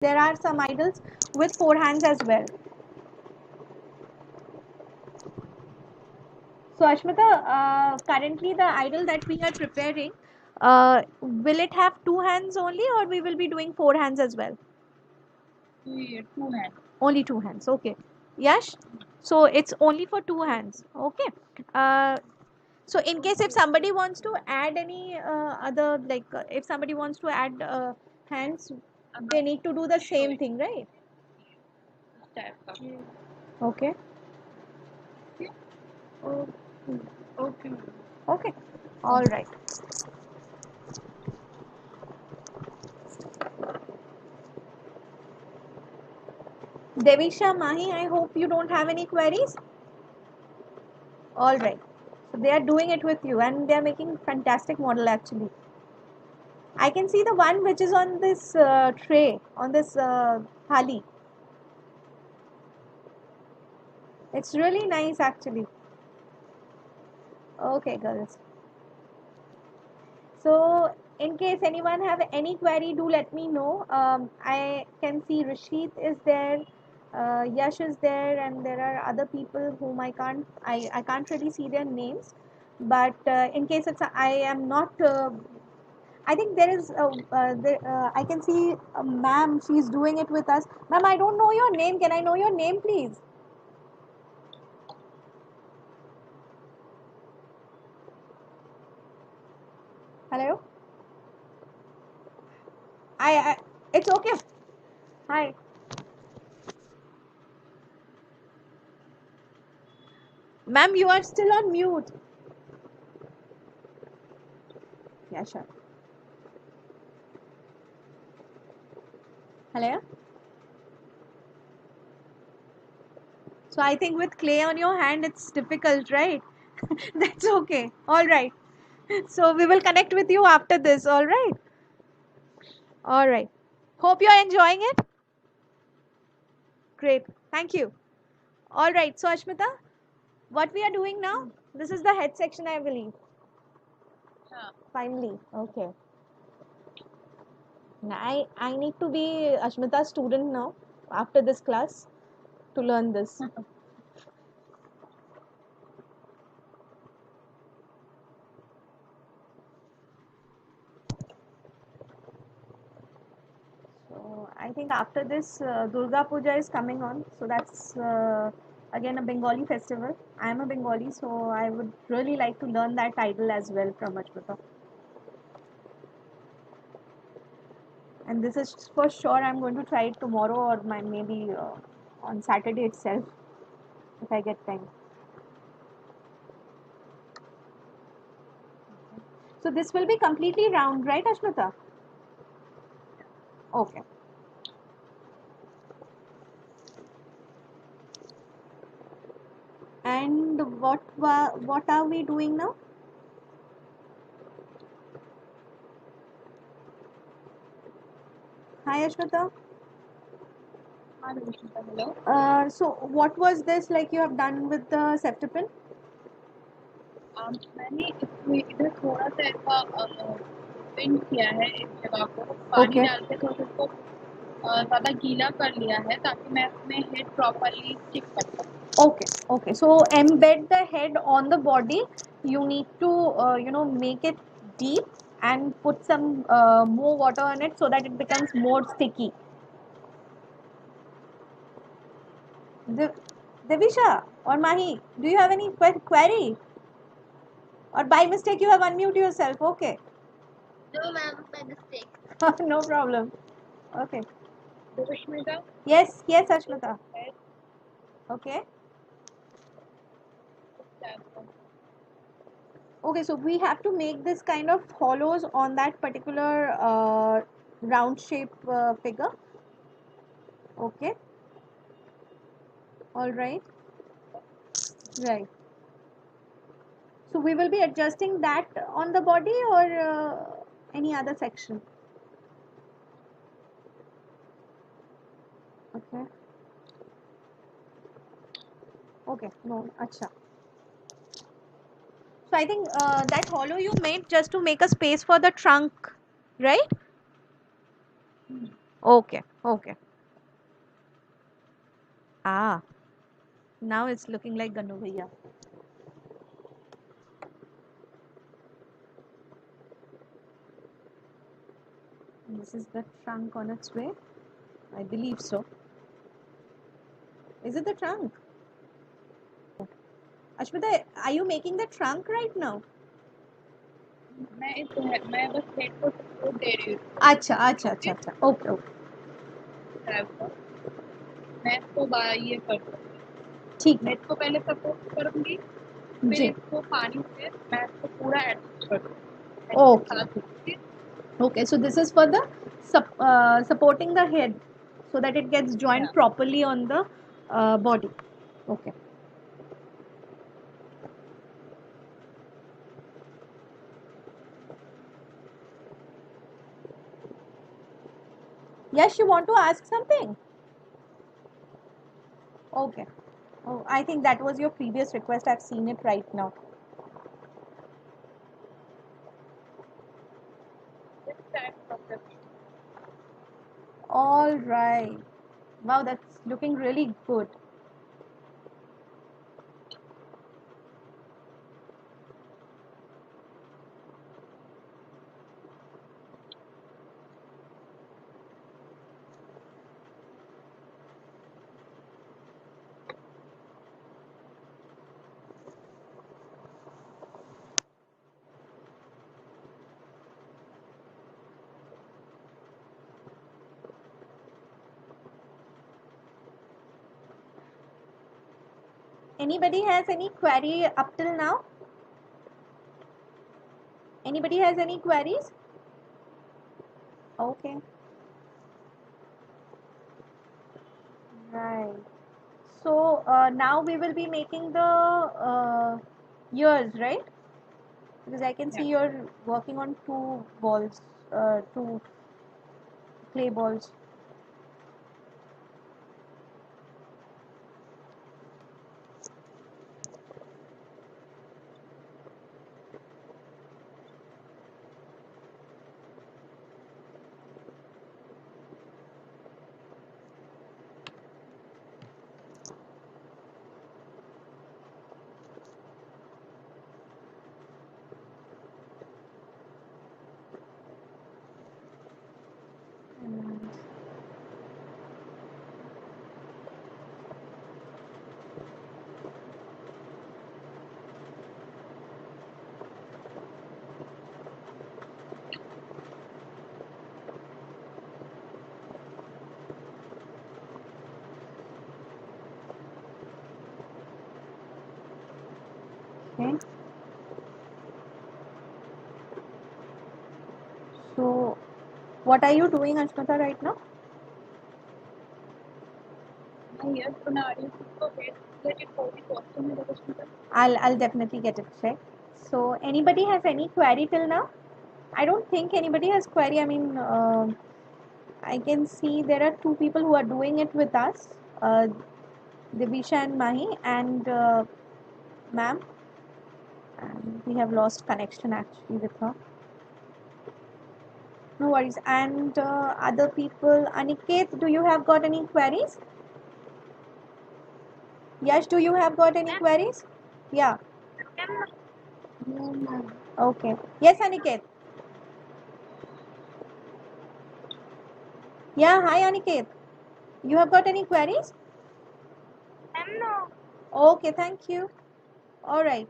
There are some idols with 4 hands as well. So Ashmita, currently the idol that we are preparing, will it have 2 hands only, or we will be doing 4 hands as well? 2 hands. Only 2 hands. Okay. Yash? So it's only for 2 hands. Okay. So in case if somebody wants to add any other, like if somebody wants to add hands, they need to do the same thing, right? Okay. Okay. Okay. All right. Devisha, Mahi, I hope you don't have any queries. All right. So they are doing it with you, and they are making fantastic model actually. I can see the one which is on this tray, on this thali. It's really nice actually. Okay, girls. So in case anyone have any query, do let me know. I can see Rashid is there, Yash is there, and there are other people whom I can't really see their names. But in case I am not. I think there is. I can see ma'am. She's doing it with us. Ma'am, I don't know your name. Can I know your name, please? Hello. I. It's okay. Hi. Ma'am, you are still on mute. Yeah, sure. Hello. So I think with clay on your hand, it's difficult, right? That's okay. All right. So we will connect with you after this. All right. All right. Hope you're enjoying it. Great. Thank you. All right. So Ashmita, what we are doing now? This is the head section, I believe. Yeah. Finally. Okay. Now I need to be Ashmita's student now after this class to learn this. So I think after this, Durga Puja is coming on. So that's again a Bengali festival. I am a Bengali, so I would really like to learn that idol as well from Ashmita. And this is for sure. I'm going to try it tomorrow or maybe on Saturday itself if I get time. So this will be completely round, right, Ashmita? Okay. And what are we doing now? Hi, Ashmita. Hello. So what was this like you have done with the ceftipin? मैंने इधर थोड़ा सा ऐसा paint किया है इस जगह को पानी Okay. डाल के थोड़ा सा इसको ज़्यादा गीला कर लिया है ताकि मैं उसमें हेड प्रॉपरली स्टिक कर सकूँ. Okay, okay. So embed the head on the body. You need to, make it deep and put some more water on it so that it becomes more sticky. Dev- Devisha or Mahi, do you have any query? Or by mistake you have unmute yourself? Okay. No, ma'am, by mistake. No problem. Okay. Rashmita, Yes, yes, Ashmita. Okay. Okay, so we have to make this kind of hollows on that particular round shape figure. Okay. All right. Right. So we will be adjusting that on the body or any other section. Okay. Okay. No. Acha. So I think that hollow you made just to make a space for the trunk, right? Okay. Okay. Ah, now it's looking like Ganu Bhaiya. This is the trunk on its way. I believe so. Is it the trunk? Ashmita, are you making the trunk right now? मैं बस head को support दे रही हूँ अच्छा अच्छा अच्छा अच्छा okay okay slab पर। मैं इसको ये कर दूँगी, ठीक है हेड को पहले सपोर्ट करूँगी, फिर जी इसको पानी से मैं इसको पूरा एडजस्ट कर दूँगी। Okay okay so this is for the supporting the head so that it gets joined properly on the body okay yes you want to ask something okay oh I think that was your previous request I've seen it right now all right wow that's looking really good anybody has any query up till now anybody has any queries okay right so now we will be making the ears right because I can see you're working on two balls two clay balls okay so what are you doing Ashmita right now मैं yes बना रही हूँ तो head related कोई भी question है तो उसमें I'll definitely get it checked so anybody has any query till now I don't think anybody has query I mean I can see there are two people who are doing it with us Divisha and Mahi and ma'am and we have lost connection actually with her no worries and other people Aniket do you have got any queries Yash do you have got any queries yeah okay yes Aniket yeah hi Aniket you have got any queries okay thank you all right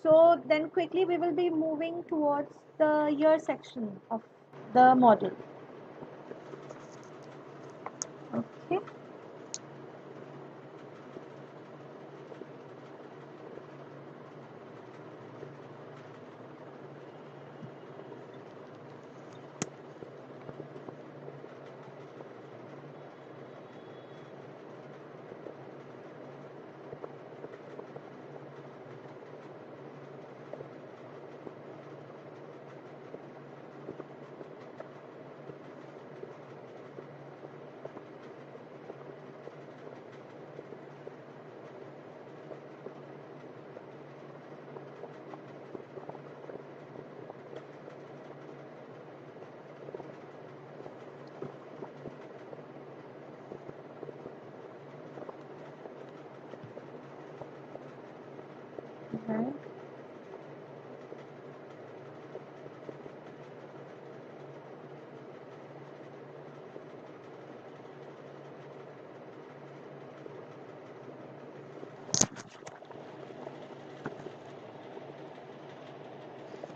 so then quickly we will be moving towards the ear section of the model okay Right.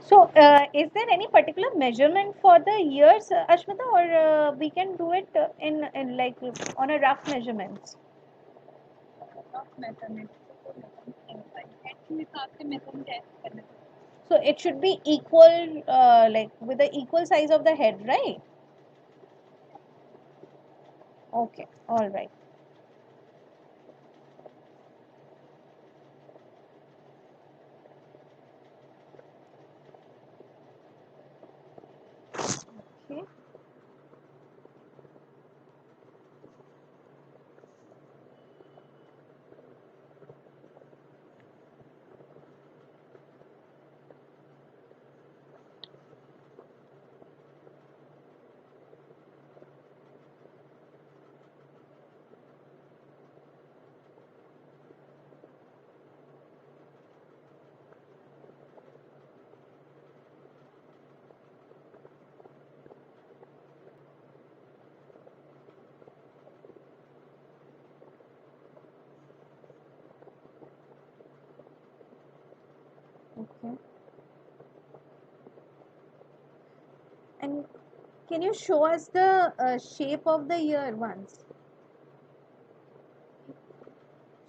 So, is there any particular measurement for the years, Ashmita, or we can do it in like on a rough measurements? Rough measurement तो measurement नहीं होता है, head के हिसाब से measurement ऐसे करना है। So it should be equal, like with the equal size of the head, right? Okay, all right. Okay. Okay. And can you show us the shape of the ear once?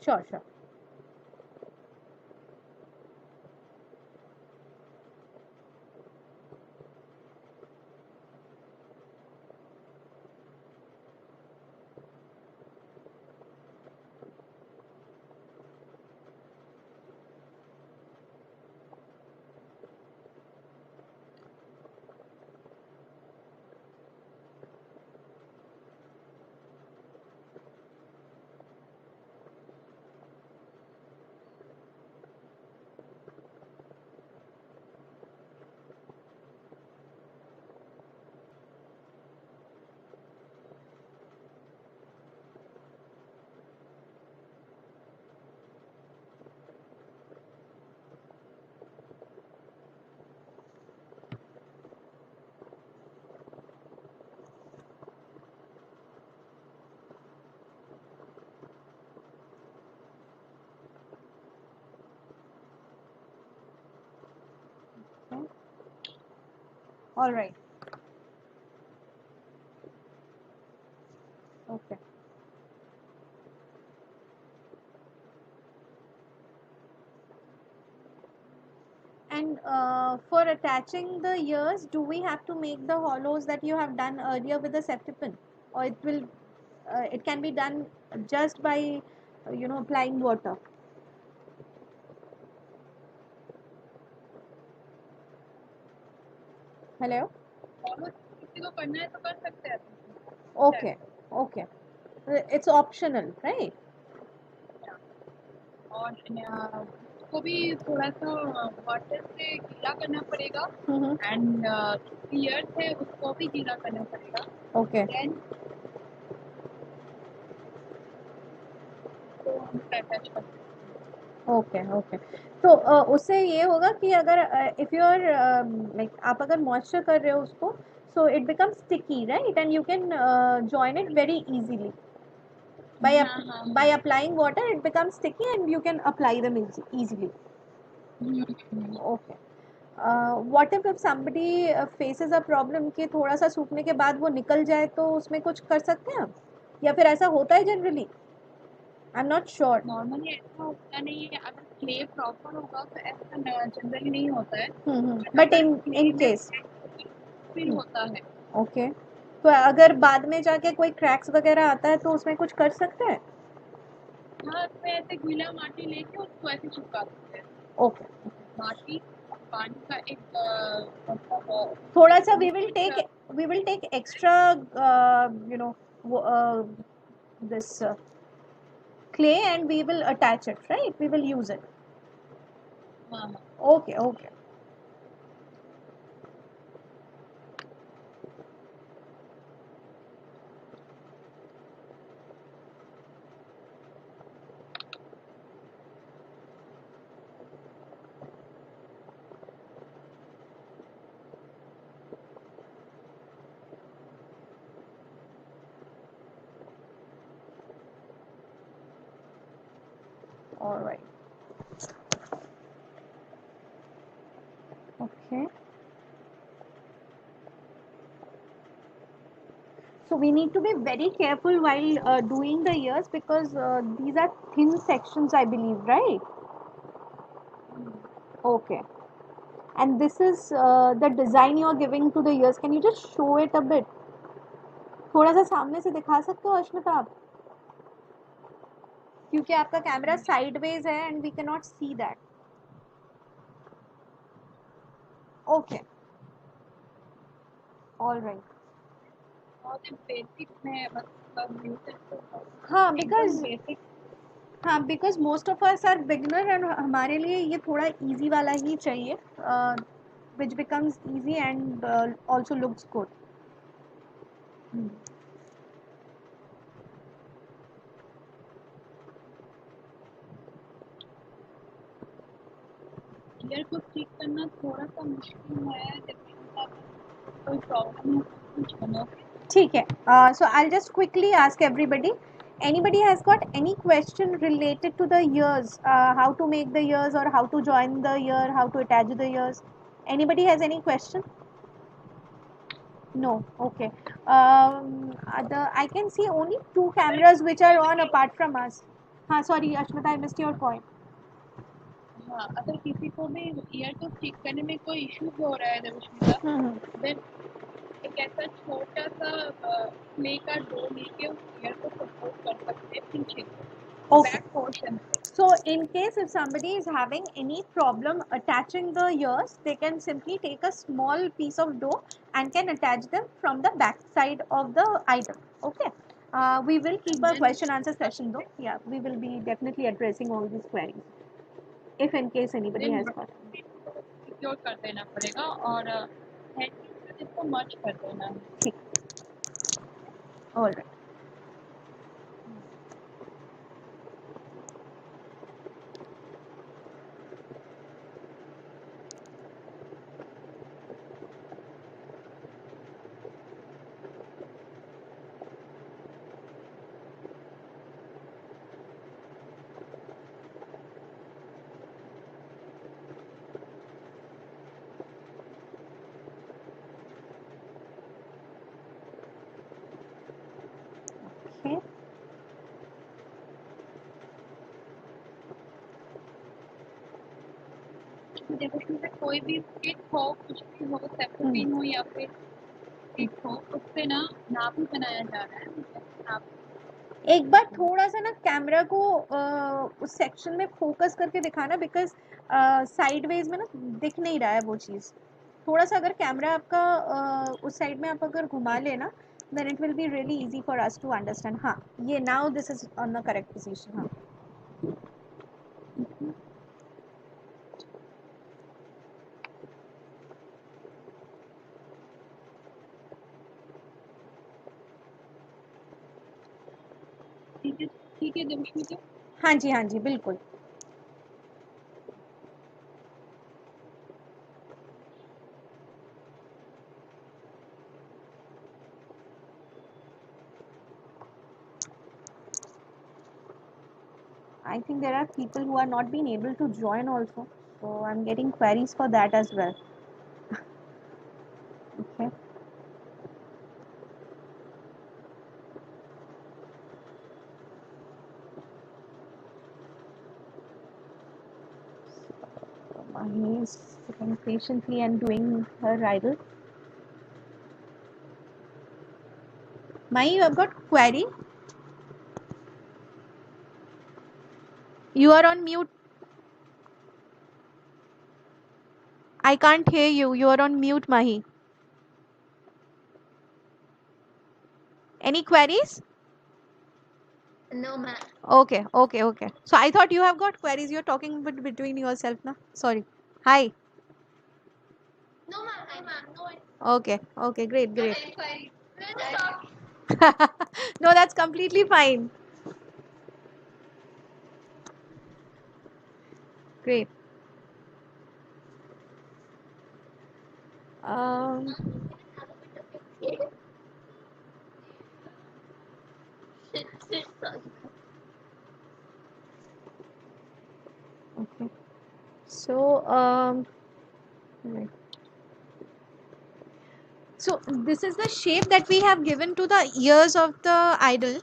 Sure, sure. Okay. All right. Okay. And for attaching the ears, do we have to make the hollows that you have done earlier with the safety pin, or it can be done just by applying water? Hello. Follow किसी को करना है तो कर सकते हैं। Okay. Okay. It's optional, right? और उसको भी थोड़ा सा वाटर से गीला करना पड़ेगा Mm-hmm. एंड ईयर से उसको भी गीला करना पड़ेगा। Okay. देन तो हम अटैच कर सकते हैं। Okay okay. तो उससे ये होगा कि अगर इफ यू आर लाइक आप अगर मॉइस्चर कर रहे हो उसको, so it becomes sticky, right? And you can join it very easily by हाँ हाँ by applying water. It becomes sticky and you can apply them easily. Okay. What if somebody faces a problem कि थोड़ा सा सूखने के बाद वो निकल जाए, तो उसमें कुछ कर सकते हैं हम, या फिर ऐसा होता है generally? I am not sure. Normally ऐसा होता नहीं है, अगर क्ले प्रॉपर होगा तो ऐसा जनरली नहीं होता है। बट अगर इन क्ले में केस फिल होता है। ओके, तो अगर बाद में जाके कोई क्रैक्स वगैरह आता है तो उसमें कुछ कर सकते हैं? हाँ, तो ऐसे गीला माटी लेके उसको ऐसे चिपका सकते हैं। ओके। माटी और पानी का एक मतलब थोड़ा सा we will take extra you know this clay and we will attach it, right? We will use it. हाँ Okay, okay. All right. Okay. So we need to be very careful while doing the ears because these are thin sections, I believe, right? Okay. And this is the design you are giving to the ears. Can you just show it a bit? थोड़ा सा सामने से दिखा सकते हो अश्मिता आप? क्योंकि आपका कैमरा साइडवेज है and we can not see that. Okay. All right. बहुत ही बेसिक में मतलब हाँ बिकॉज बेसिक हाँ because most of us are beginner and हमारे लिए ये थोड़ा इजी वाला ही चाहिए which becomes easy and also looks good. ईयर को ठीक करना थोड़ा सा मुश्किल है जैसे कोई प्रॉब्लम है कुछ बनोगे. ठीक है. So I'll just quickly ask everybody. Anybody has got any question related to the ears? How to make the ears or how to join the ear? How to attach the ears? Anybody has any question? No. Okay. I can see only two cameras which are on apart from us. हाँ sorry Ashmita, I missed your point. हाँ, अगर किसी को भी year को ठीक करने में कोई इश्यू हो रहा है देवश्मिता, देन एक ऐसा छोटा सा क्ले का डो लेके उस ईयर को सपोर्ट कर सकते हैं पीछे बैक पोर्शन पे. So in case if somebody is having any problem attaching the ears, they can simply take a small piece of dough and can attach them from the back side of the item. Okay. We will keep a question answer session though. Yeah, we will be definitely addressing all these queries. If in case anybody has got. Secure कर देना पड़ेगा और head के साथ इसको मर्ज कर देना है. ठीक. All right. Okay. देखो उसमें कोई भी किट हो कुछ भी हो सेफोपिन हो या फिर किट हो उससे ना नाप ही बनाया जा रहा है. नाप एक बार थोड़ा सा ना कैमरा को उस सेक्शन में फोकस करके दिखाना बिकॉज साइडवेज में ना दिख नहीं रहा है वो चीज़. थोड़ा सा अगर कैमरा आपका उस साइड में आप अगर घुमा लेना then it will be really easy for us to understand. हाँ ये now this is on the correct position. हाँ ठीक है देवश्मिता. हाँ जी बिल्कुल. I think there are people who are not being able to join also. So I'm getting queries for that as well. Okay. Mahi is sitting patiently and doing her riddle. Mahi, you have got query? You are on mute. I can't hear you. You are on mute, Mahi. Any queries? No, ma'am. Okay. So I thought you have got queries. You're talking between yourself, na? Sorry. Hi. No, ma'am. No, Okay. Great. sorry. No, that's completely fine. Great. Um, So right. So this is the shape that we have given to the ears of the idol,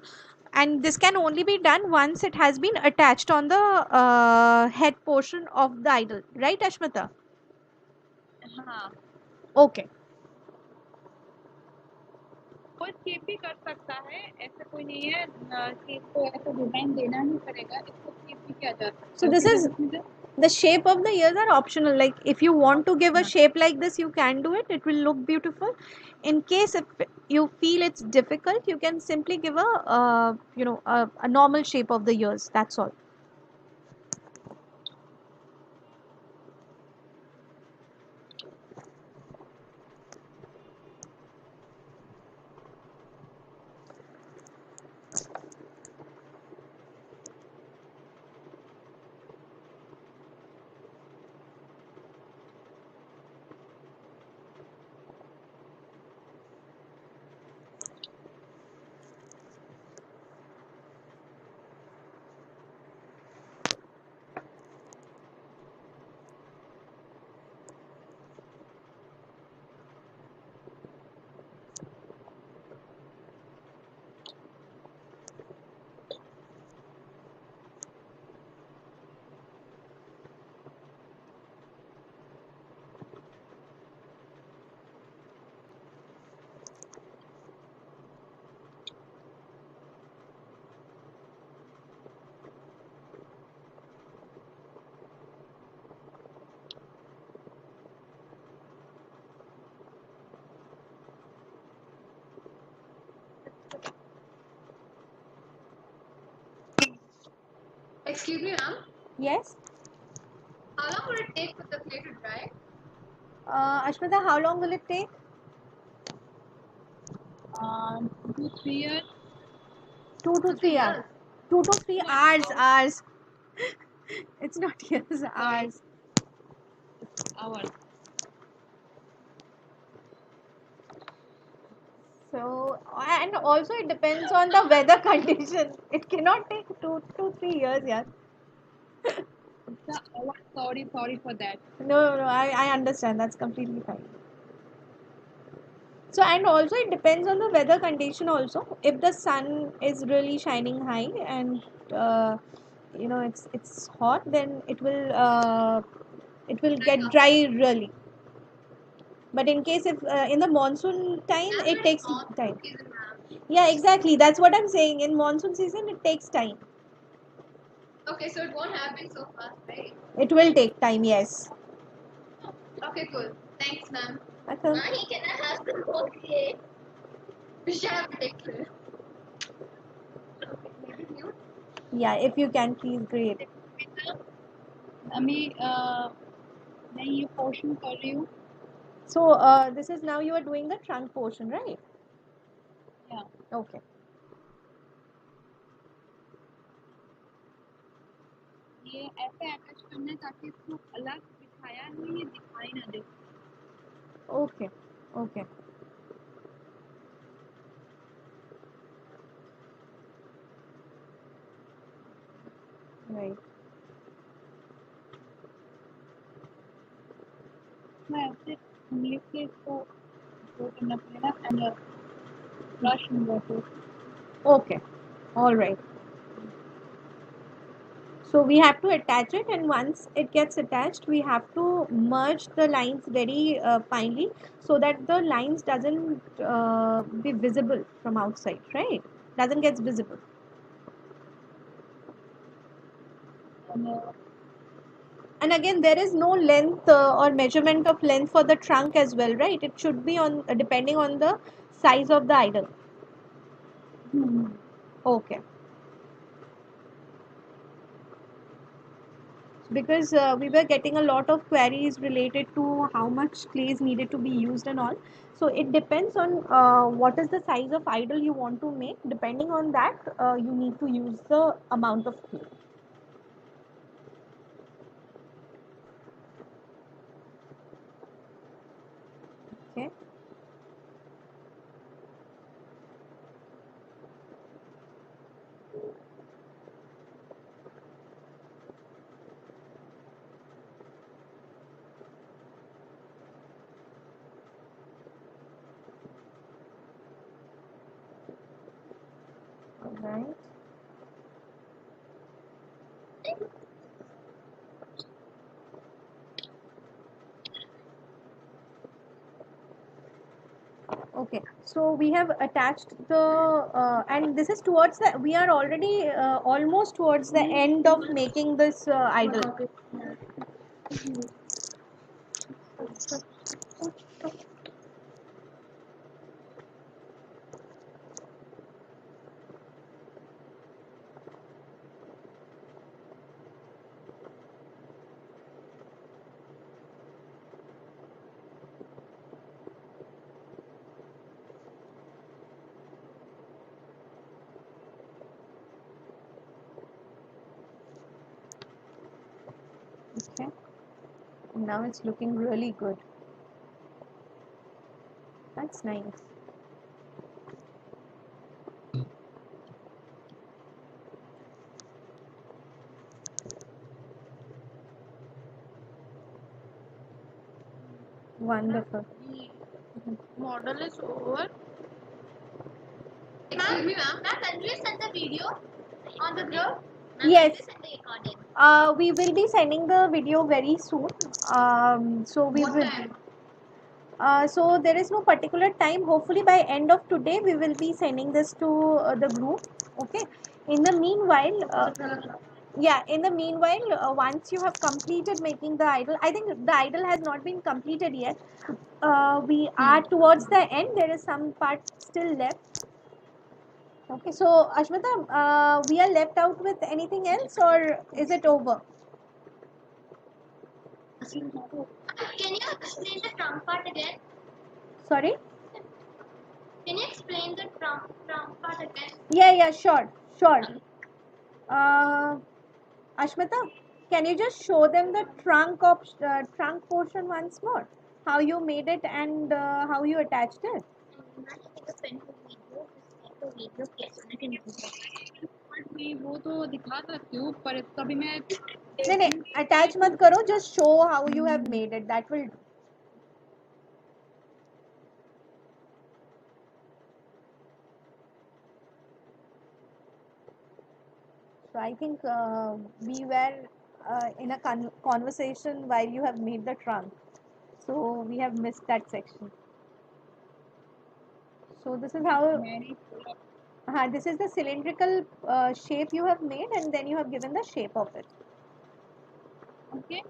and this can only be done once it has been attached on the head portion of the idol, right Ashmita? हाँ, Okay. कोई shape भी कर सकता है, ऐसा कोई नहीं है शेप को ऐसा डिजाइन देना ही पड़ेगा, इसको शेप भी किया जा सकता है. So this Okay, is Rashmita? the shape of the ears are optional. Like if you want to give a shape like this, you can do it. It will look beautiful. In case if you feel it's difficult, you can simply give a a normal shape of the ears. That's all. Excuse me, ma'am. Yes. How long will it take for the clay to dry? Ashmita, how long will it take? 2-3 years. 2 to 3 hours. 2 to 3 hours. Hours. It's not years. Hours. Hours. So, and also it depends on the weather condition. It cannot take 2 to 3 years, yeah. Sorry for that. No, I understand. That's completely fine. So, and also it depends on the weather condition also. If the sun is really shining high and it's hot, then it will get dry really. But in case if in the monsoon time, Ma'am, it it's takes monsoon time. season, ma'am. Yeah, exactly. That's what I'm saying. In monsoon season, it takes time. Okay, so it won't happen so fast, right? It will take time, yes. Okay, cool. Thanks, ma'am. Okay. Mahi, can I have some more clay? We should have a picture. Maybe you? Yeah, if you can, please, great. अभी मैं ये portion कर रही हूँ. So, this is now you are doing the trunk portion, right? Yeah. Okay. ये ऐसे attach करना है ताकि इसको अलग बिठाया है ये दिखाई ना दे. Okay. Okay. Right. मैं ऐसे उंगली से इसको वो करना पड़ेगा and brush water. Okay. All right. So we have to attach it, and once it gets attached, we have to merge the lines very finely so that the lines doesn't be visible from outside, right? Doesn't get visible. And again, there is no length or measurement of length for the trunk as well, right? It should be on depending on the size of the idol. Okay. Because we were getting a lot of queries related to how much clay is needed to be used and all. So it depends on what is the size of idol you want to make. Depending on that, you need to use the amount of clay. Okay. Right. Okay, so we have attached the and this is towards the, we are already almost towards the end of making this idol. Okay, now it's looking really good. That's nice. Wonderful. Model is over. Excuse me, ma'am. Ma'am, can you send the video on the group? Yes. Send the recording. We will be sending the video very soon. So we What will. time? So there is no particular time. Hopefully by end of today we will be sending this to the group. Okay. In the meanwhile, yeah. In the meanwhile, once you have completed making the idol, I think the idol has not been completed yet. We are towards the end. There is some part still left. Okay. So Ashmita, we are left out with anything else, or is it over? Can you explain the trunk part again? Sorry. Can you explain the trunk part again? Yeah, sure. Uh, Ashmita, can you just show them the trunk portion once more? How you made it and how you attached it? मैं वो तो दिखा सकती हूँ पर इसका भी मैं नहीं, attach मत करो. Just show how you have made it. That will do. So I think we were in a conversation while you have made the trunk. So we have missed that section. So this is how. This is the cylindrical shape you have made, and then you have given the shape of it. Okay.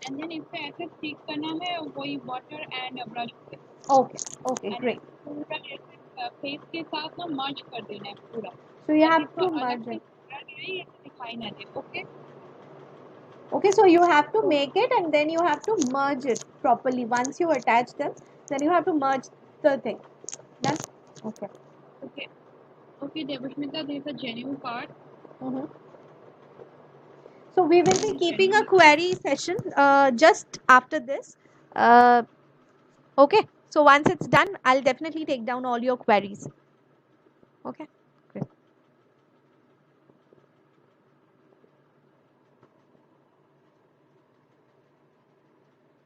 And then इसे ऐसे ठीक करना है वही water and brush से. Okay, And great. पूरा ऐसे face के साथ ना merge कर देना है पूरा. So you have इसको to अलग merge से it. नहीं दिखाई ना दे. Okay. Okay, so you have to make it and then you have to merge it properly. Once you attach them, then you have to merge the thing. Done? Okay. Okay, Devashmita, there is a genuine part. So we will be keeping a query session just after this. Okay. So once it's done, I'll definitely take down all your queries. Okay. Great.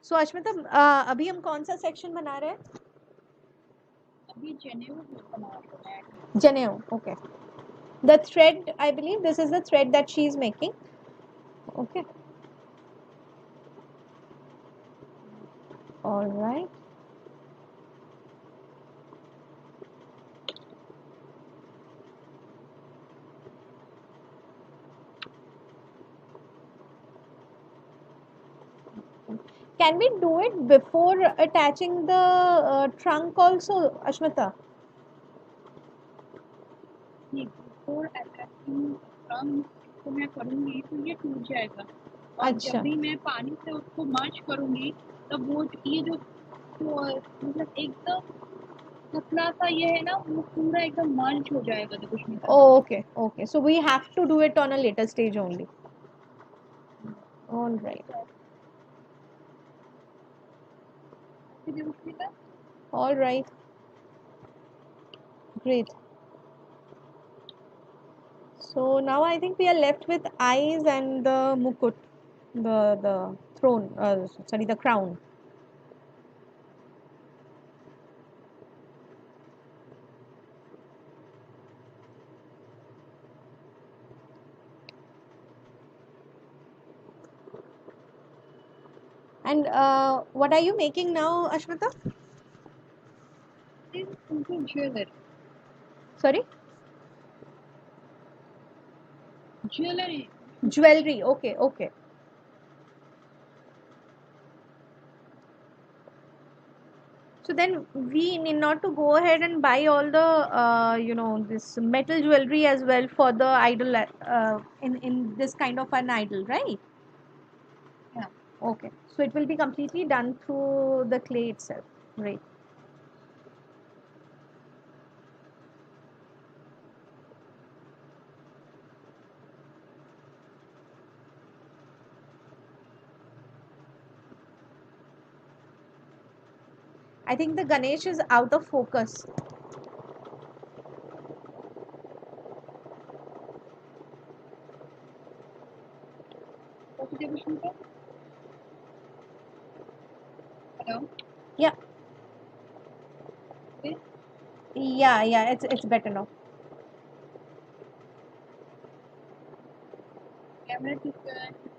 So Ashmita, अभी हम कौन सा section बना रहे हैं? अभी genuine बना रहे हैं. Genuine. Okay. The thread, I believe this is the thread that she is making. Okay. All right. Can we do it before attaching the trunk also, Ashmita? Before attaching trunk को मैं करूँगी तो ये टूट जाएगा. और अच्छा. जब भी मैं पानी से उसको merge करूँगी तब वो ये जो मतलब एकदम पतला सा ये है ना वो पूरा एकदम merge हो जाएगा Devashmita. Oh, okay. So we have to do it on a later stage only. All right. Devashmita? All right. Great. So now I think we are left with eyes and the mukut, the throne. Sorry, the crown. And what are you making now, Ashmita? This is jewelry. Sorry? Jewelry. Jewelry. Okay, okay. So then we need not to go ahead and buy all the this metal jewelry as well for the idol in this kind of an idol, right? Yeah. Okay. So it will be completely done through the clay itself, right? I think the Ganesh is out of focus. What's the difference? Hello. Yeah, Okay. yeah. It's better now. Camera ठीक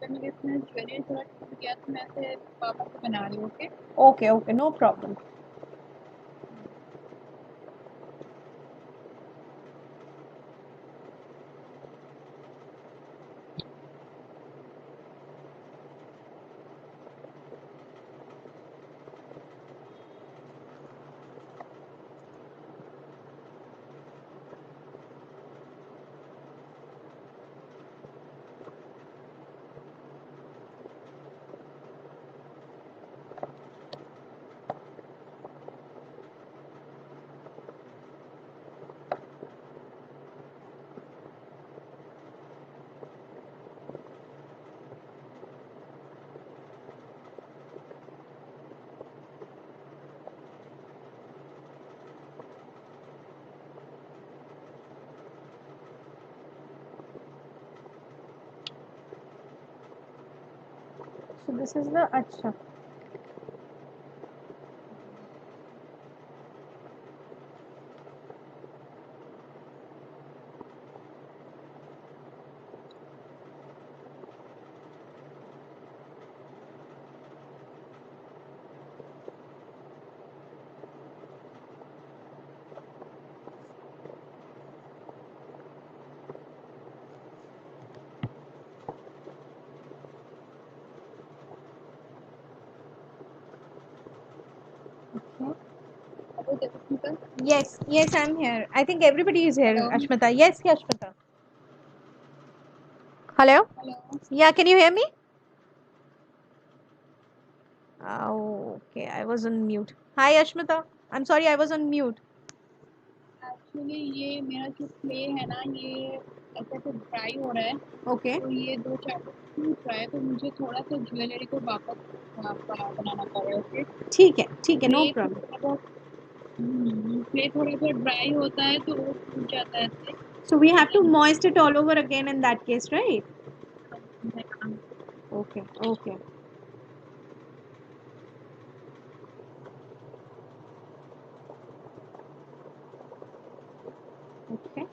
करने के इसमें jewellery थोड़ा टूट गया तो मैं ऐसे वापस से बना रही हूँ. Okay. Okay, okay, no problem. So this is the acha. Okay. Hello, Devasmita. Yes, I'm here. I think everybody is here, Hello. Ashmita. Yes, Ashmita. Hello? Hello. Yeah, can you hear me? Oh, okay, I was on mute. Hi, Ashmita. I'm sorry, I was on mute. Actually ये मेरा जो clay है ना ये ऐसे ऐसे dry हो रहा है. Okay. तो ये 2-4 दिन टूट रहा है तो मुझे थोड़ा सा ज्वेलरी को वापस बनाना पड़ेगा. ओके. ठीक है, no क्ले problem. थोड़ा बहुत क्ले थोड़ा सा ड्राई होता है तो वो टूट जाता है ऐसे. So we have to moist it all over again in that case, right? हाँ. Okay, okay. Okay.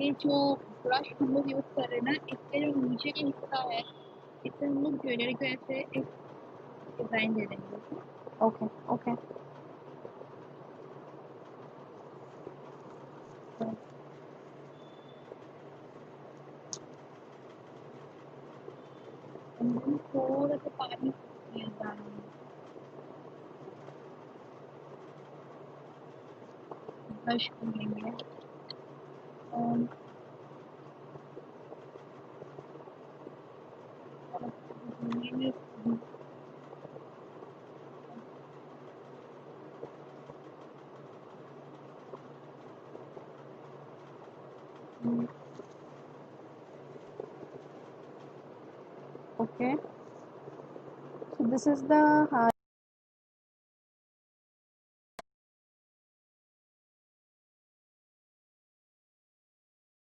ये जो ब्रश हम लोग यूज कर रहे हैं ना इसके जो नीचे का हिस्सा है इससे हम लोग ज्वेलरी को ऐसे एक डिजाइन दे देंगे. Okay, okay. थोड़ा सा पानी डालेंगे. ब्रश कर लेंगे. और ये Okay. So this is the